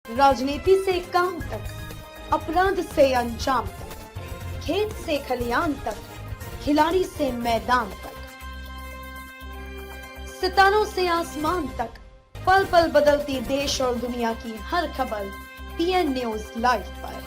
राजनीति से काम तक, अपराध से अंजाम तक, खेत से खलियान तक, खिलाड़ी से मैदान तक, सितारों से आसमान तक, पल पल बदलती देश और दुनिया की हर खबर पीएन न्यूज लाइव पर।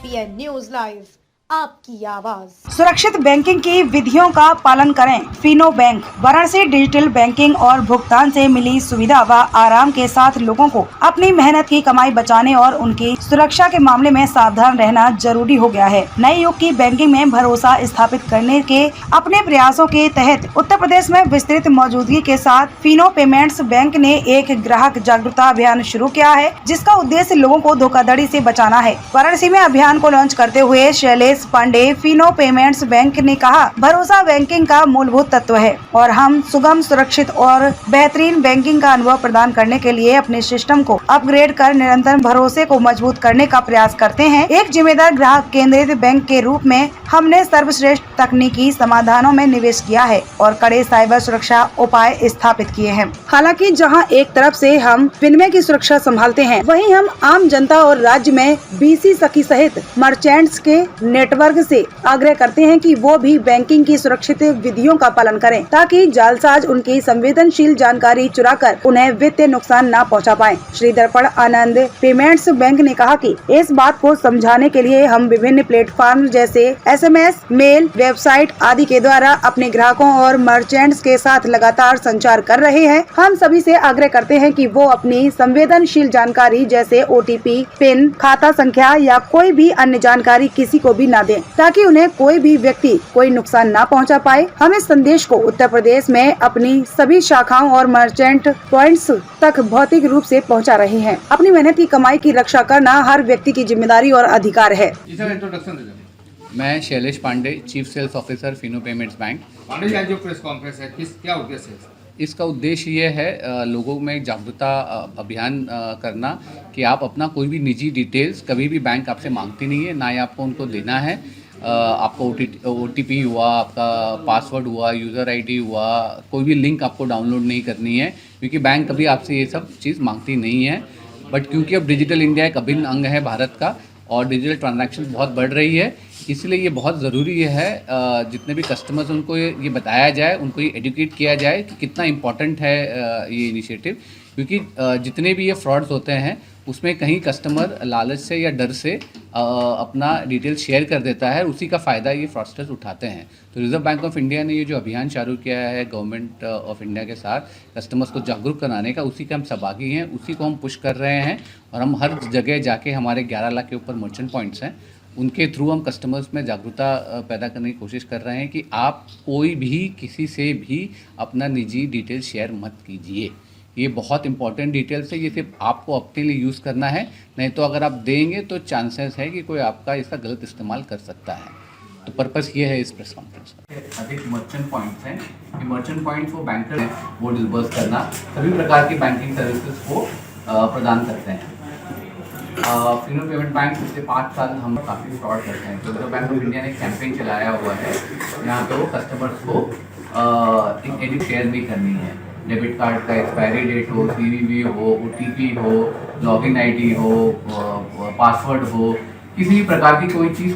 पीएन न्यूज लाइव, आपकी आवाज। सुरक्षित बैंकिंग की विधियों का पालन करें। Fino bank Varanasi digital banking और भुगतान से मिली सुविधा व आराम के साथ लोगों को अपनी मेहनत की कमाई बचाने और उनकी सुरक्षा के मामले में सावधान रहना जरूरी हो गया है। नए युग की बैंकिंग में भरोसा स्थापित करने के अपने प्रयासों के तहत उत्तर प्रदेश में विस्तृत मौजूदगी के साथ फिनो पेमेंट्स बैंक ने एक ग्राहक जागरूकता अभियान शुरू किया है, जिसका उद्देश्य लोगों को धोखाधड़ी से बचाना है। वाराणसी में अभियान को लॉन्च करते हुए शैलेश पांडे फिनो पेमेंट्स बैंक ने कहा, भरोसा बैंकिंग का मूलभूत तत्व है और हम सुगम, सुरक्षित और बेहतरीन बैंकिंग का अनुभव प्रदान करने के लिए अपने सिस्टम को अपग्रेड कर निरंतर भरोसे को मजबूत करने का प्रयास करते हैं। एक जिम्मेदार ग्राहक केंद्रित बैंक के रूप में हमने सर्वश्रेष्ठ तकनीकी समाधानों में निवेश किया है और कड़े साइबर सुरक्षा उपाय स्थापित किए हैं। हालांकि जहां एक तरफ से हम विनिमय की सुरक्षा संभालते हैं, वहीं हम आम जनता और राज्य में बीसी सखी सहित मर्चेंट्स के नेटवर्क से आग्रह करते हैं कि वो भी बैंकिंग की सुरक्षित विधियों का पालन करें, ताकि जालसाज उनकी संवेदनशील जानकारी चुराकर उन्हें वित्तीय नुकसान न पहुंचा पाएं। श्री दर्पण आनंद पेमेंट्स बैंक ने कहा कि इस बात को समझाने के लिए हम विभिन्न प्लेटफॉर्म जैसे एसएमएस, मेल, वेबसाइट आदि के द्वारा अपने ग्राहकों और मर्चेंट्स के साथ लगातार संचार कर रहे हैं। हम सभी से आग्रह करते हैं कि वो अपनी संवेदनशील जानकारी जैसे ओटीपी, पिन, खाता संख्या या कोई भी अन्य जानकारी किसी को भी न दें, ताकि उन्हें कोई भी व्यक्ति कोई नुकसान न पहुंचा पाए। हम इस संदेश को उत्तर प्रदेश में अपनी सभी शाखाओं और मर्चेंट पॉइंट्स तक भौतिक रूप से पहुंचा रहे हैं। अपनी मेहनत की कमाई की रक्षा करना हर व्यक्ति की जिम्मेदारी और अधिकार है। मैं Shailesh Pandey, chief sales officer Fino Payments Bank. Pandey ji, आज जो प्रेस कॉन्फ्रेंस है, क्या उद्देश्य है? इसका उद्देश्य ये है लोगों में जागरूकता अभियान करना कि आप अपना कोई भी निजी डिटेल्स कभी भी बैंक आपसे मांगती नहीं है, ना ही आपको उनको देना है। आपका OTP हुआ, आपका पासवर्ड हुआ, यूज़र ID हुआ, कोई भी लिंक आपको डाउनलोड नहीं करनी है, क्योंकि बैंक कभी आपसे ये सब चीज़ मांगती नहीं है। बट क्योंकि अब डिजिटल इंडिया एक अभिन्न अंग है भारत का और डिजिटल ट्रांजैक्शन बहुत बढ़ रही है, इसलिए ये बहुत ज़रूरी है जितने भी कस्टमर्स उनको ये बताया जाए, उनको ये एजुकेट किया जाए कि कितना इम्पोर्टेंट है ये इनिशिएटिव। क्योंकि जितने भी ये फ्रॉड्स होते हैं उसमें कहीं कस्टमर लालच से या डर से अपना डिटेल शेयर कर देता है, उसी का फ़ायदा ये फ्रॉडस्टर्स उठाते हैं। तो रिजर्व बैंक ऑफ इंडिया ने ये जो अभियान चालू किया है गवर्नमेंट ऑफ इंडिया के साथ कस्टमर्स को जागरूक कराने का, उसी के हम सहभागी हैं, उसी को हम पुश कर रहे हैं। और हम हर जगह जाके, हमारे 11 लाख के ऊपर मर्चेंट पॉइंट्स हैं, उनके थ्रू हम कस्टमर्स में जागरूकता पैदा करने की कोशिश कर रहे हैं कि आप कोई भी किसी से भी अपना निजी डिटेल शेयर मत कीजिए। ये बहुत इंपॉर्टेंट डिटेल्स है, ये सिर्फ आपको अपने लिए यूज़ करना है, नहीं तो अगर आप देंगे तो चांसेस है कि कोई आपका इसका गलत इस्तेमाल कर सकता है। तो पर्पस ये है इस प्रेस कॉन्फ्रेंस का। अधिक मर्चेंट पॉइंट्स हैं, ये मर्चेंट पॉइंट्स वो बैंकर हैं, वो डिसबर्स करना, सभी प्रकार की बैंकिंग सर्विसेज को प्रदान करते हैं। फिनो पेमेंट बैंक पिछले 5 साल हम काफ़ी फ्रॉड करते हैं। तो रिजर्व बैंक ऑफ इंडिया ने एक कैंपेन चलाया हुआ है, यहाँ पे वो कस्टमर्स को एक एडिट शेयर नहीं करनी है। डेबिट कार्ड का एक्सपायरी डेट हो, CVV हो, OTP हो, लॉगिन ID हो, पासवर्ड हो, किसी भी प्रकार की कोई चीज़